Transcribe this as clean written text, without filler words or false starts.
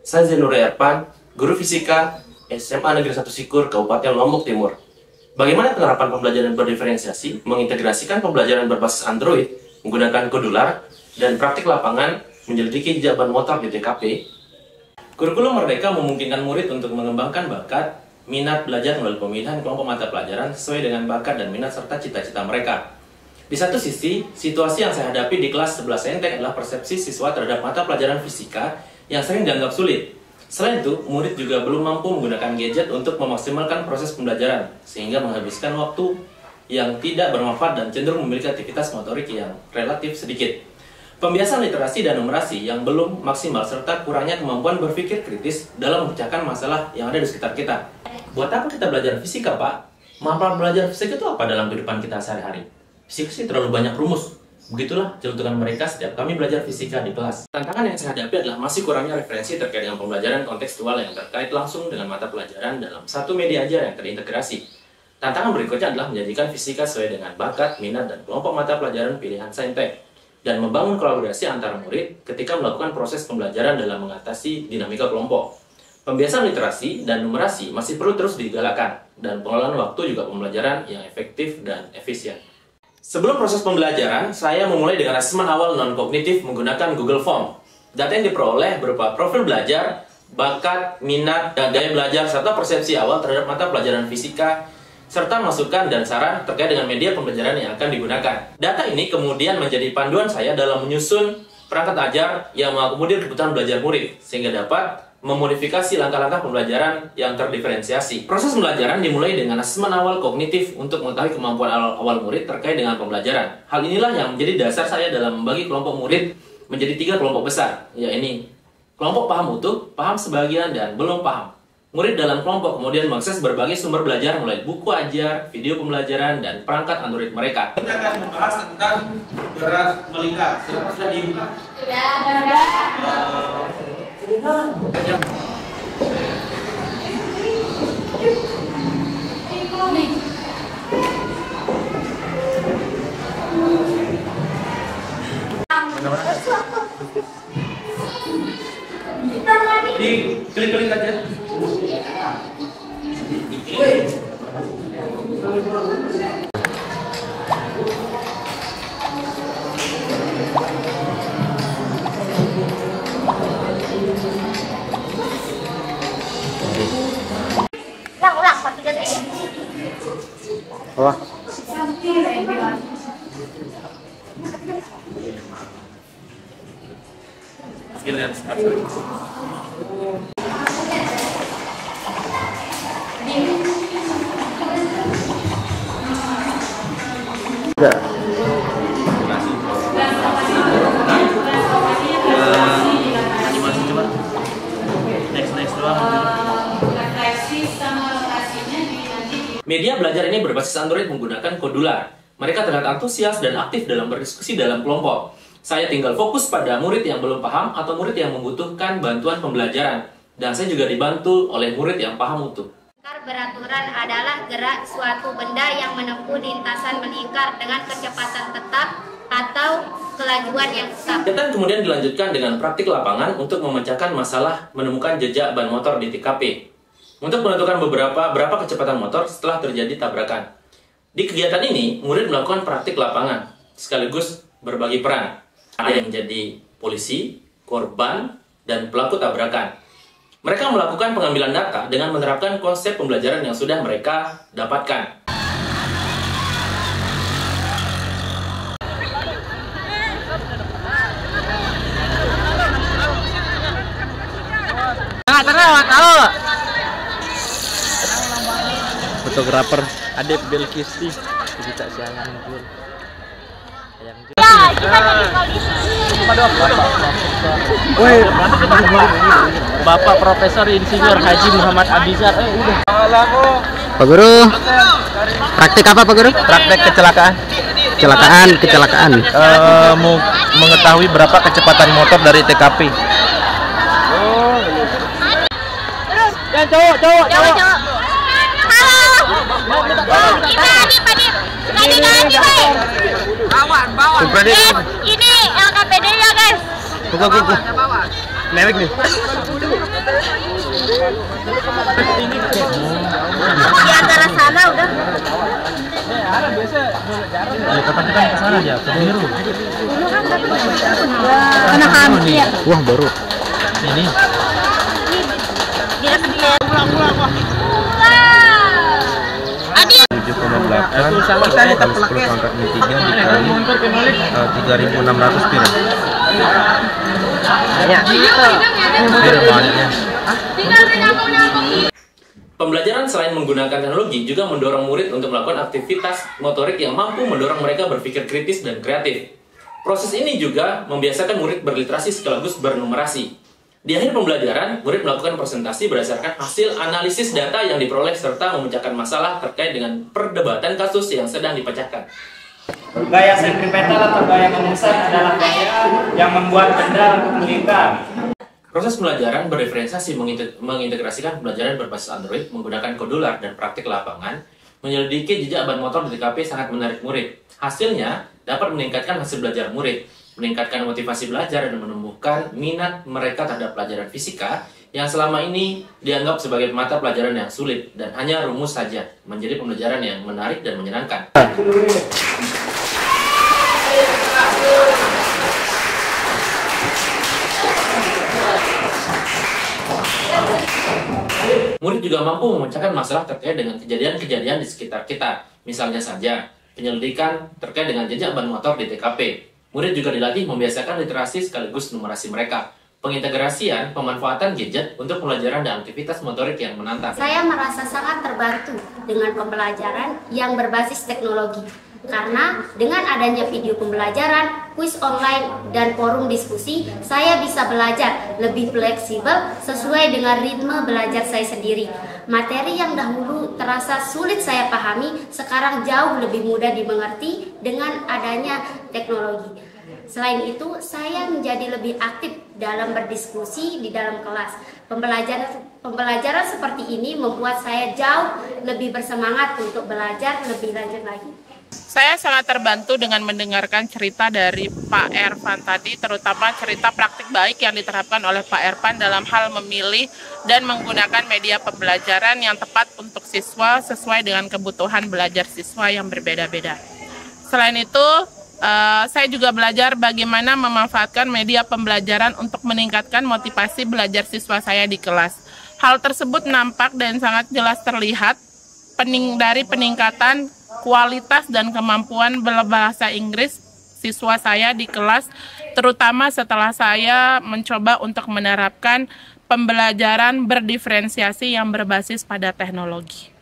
Saya Zainur Erpan, guru fisika SMA Negeri 1 Sikur, Kabupaten Lombok Timur. Bagaimana penerapan pembelajaran berdiferensiasi mengintegrasikan pembelajaran berbasis Android menggunakan kodular dan praktik lapangan menyelidiki jejak ban motor di TKP? Kurikulum Merdeka memungkinkan murid untuk mengembangkan bakat, minat belajar melalui pemilihan kelompok mata pelajaran sesuai dengan bakat dan minat serta cita-cita mereka. Di satu sisi, situasi yang saya hadapi di kelas 11 Saintek adalah persepsi siswa terhadap mata pelajaran fisika yang sering dianggap sulit. Selain itu, murid juga belum mampu menggunakan gadget untuk memaksimalkan proses pembelajaran, sehingga menghabiskan waktu yang tidak bermanfaat dan cenderung memiliki aktivitas motorik yang relatif sedikit. Pembiasaan literasi dan numerasi yang belum maksimal serta kurangnya kemampuan berpikir kritis dalam memecahkan masalah yang ada di sekitar kita. Buat apa kita belajar fisika, Pak? Manfaat belajar fisika itu apa dalam kehidupan kita sehari-hari? Fisika sih terlalu banyak rumus. Begitulah celutukan mereka setiap kami belajar fisika di kelas. Tantangan yang saya hadapi adalah masih kurangnya referensi terkait dengan pembelajaran kontekstual yang terkait langsung dengan mata pelajaran dalam satu media ajar yang terintegrasi. Tantangan berikutnya adalah menjadikan fisika sesuai dengan bakat, minat, dan kelompok mata pelajaran pilihan Saintek, dan membangun kolaborasi antara murid ketika melakukan proses pembelajaran dalam mengatasi dinamika kelompok. Pembiasaan literasi dan numerasi masih perlu terus digalakkan, dan pengelolaan waktu juga pembelajaran yang efektif dan efisien. Sebelum proses pembelajaran, saya memulai dengan asesmen awal non-kognitif menggunakan Google Form. Data yang diperoleh berupa profil belajar, bakat, minat, dan gaya belajar, serta persepsi awal terhadap mata pelajaran fisika, serta masukan dan saran terkait dengan media pembelajaran yang akan digunakan. Data ini kemudian menjadi panduan saya dalam menyusun perangkat ajar yang mengakomodir kebutuhan belajar murid, sehingga dapat memodifikasi langkah-langkah pembelajaran yang terdiferensiasi. Proses pembelajaran dimulai dengan asesmen awal kognitif untuk mengetahui kemampuan awal murid terkait dengan pembelajaran. Hal inilah yang menjadi dasar saya dalam membagi kelompok murid menjadi 3 kelompok besar, yaitu kelompok paham utuh, paham sebagian, dan belum paham. Murid dalam kelompok kemudian mengakses berbagai sumber belajar mulai buku ajar, video pembelajaran, dan perangkat Android mereka. Kita akan membahas tentang gerak melingkar. Sudah dibuka? Klik aja. Ulang, pakai ganti. Wah. Media belajar ini berbasis Android menggunakan kodular. Mereka terlihat antusias dan aktif dalam berdiskusi dalam kelompok. Saya tinggal fokus pada murid yang belum paham atau murid yang membutuhkan bantuan pembelajaran. Dan saya juga dibantu oleh murid yang paham utuh. Beraturan adalah gerak suatu benda yang menempuh lintasan melingkar dengan kecepatan tetap atau kelajuan yang tetap. Kegiatan kemudian dilanjutkan dengan praktik lapangan untuk memecahkan masalah menemukan jejak ban motor di TKP. Untuk menentukan berapa kecepatan motor setelah terjadi tabrakan. Di kegiatan ini, murid melakukan praktik lapangan, sekaligus berbagi peran. Ada yang menjadi polisi, korban, dan pelaku tabrakan. Mereka melakukan pengambilan data dengan menerapkan konsep pembelajaran yang sudah mereka dapatkan. Fotografer Adep Belkisti kita siangan pun. Ya, gimana nih kondisi? Woi, Bapak Profesor Insinyur Haji Muhammad Abizar. Udah. Pak Guru. Praktek apa Pak Guru? Praktek kecelakaan. Kecelakaan. Mengetahui berapa kecepatan motor dari TKP. Oh. Terus. Yang cowok. Halo. Tadi, Bawan. Ini LKPD ya guys. Buka. Mewek nih. Di antara sana udah. Ya, kapan kita ke sana aja? Ke Biru. Kena kami ya. Wah, baru. Ini. Dia sedih. Pulang. Adi. 7,8 10 pangkat min 3 dikali 3.600 pir. Pir baliknya. Pembelajaran selain menggunakan teknologi juga mendorong murid untuk melakukan aktivitas motorik yang mampu mendorong mereka berpikir kritis dan kreatif. Proses ini juga membiasakan murid berliterasi sekaligus bernumerasi. Di akhir pembelajaran, murid melakukan presentasi berdasarkan hasil analisis data yang diperoleh serta memecahkan masalah terkait dengan perdebatan kasus yang sedang dipecahkan. Gaya sentripetal atau gaya memusat adalah gaya yang membuat benda melingkar. Proses pembelajaran berdiferensiasi mengintegrasikan pembelajaran berbasis Android menggunakan kodular dan praktik lapangan, menyelidiki jejak ban motor di TKP sangat menarik murid. Hasilnya dapat meningkatkan hasil belajar murid, meningkatkan motivasi belajar dan menumbuhkan minat mereka terhadap pelajaran fisika yang selama ini dianggap sebagai mata pelajaran yang sulit dan hanya rumus saja, menjadi pembelajaran yang menarik dan menyenangkan. Murid juga mampu memecahkan masalah terkait dengan kejadian-kejadian di sekitar kita. Misalnya saja, penyelidikan terkait dengan jejak ban motor di TKP. Murid juga dilatih membiasakan literasi sekaligus numerasi mereka. Pengintegrasian pemanfaatan gadget untuk pembelajaran dan aktivitas motorik yang menantang. Saya merasa sangat terbantu dengan pembelajaran yang berbasis teknologi. Karena dengan adanya video pembelajaran, kuis online, dan forum diskusi, saya bisa belajar lebih fleksibel sesuai dengan ritme belajar saya sendiri. Materi yang dahulu terasa sulit saya pahami, sekarang jauh lebih mudah dimengerti dengan adanya teknologi. Selain itu, saya menjadi lebih aktif dalam berdiskusi di dalam kelas. Pembelajaran seperti ini membuat saya jauh lebih bersemangat untuk belajar lebih lanjut lagi. Saya sangat terbantu dengan mendengarkan cerita dari Pak Ervan tadi, terutama cerita praktik baik yang diterapkan oleh Pak Ervan dalam hal memilih dan menggunakan media pembelajaran yang tepat untuk siswa sesuai dengan kebutuhan belajar siswa yang berbeda-beda. Selain itu, saya juga belajar bagaimana memanfaatkan media pembelajaran untuk meningkatkan motivasi belajar siswa saya di kelas. Hal tersebut nampak dan sangat jelas terlihat dari peningkatan kualitas dan kemampuan berbahasa Inggris siswa saya di kelas, terutama setelah saya mencoba untuk menerapkan pembelajaran berdiferensiasi yang berbasis pada teknologi.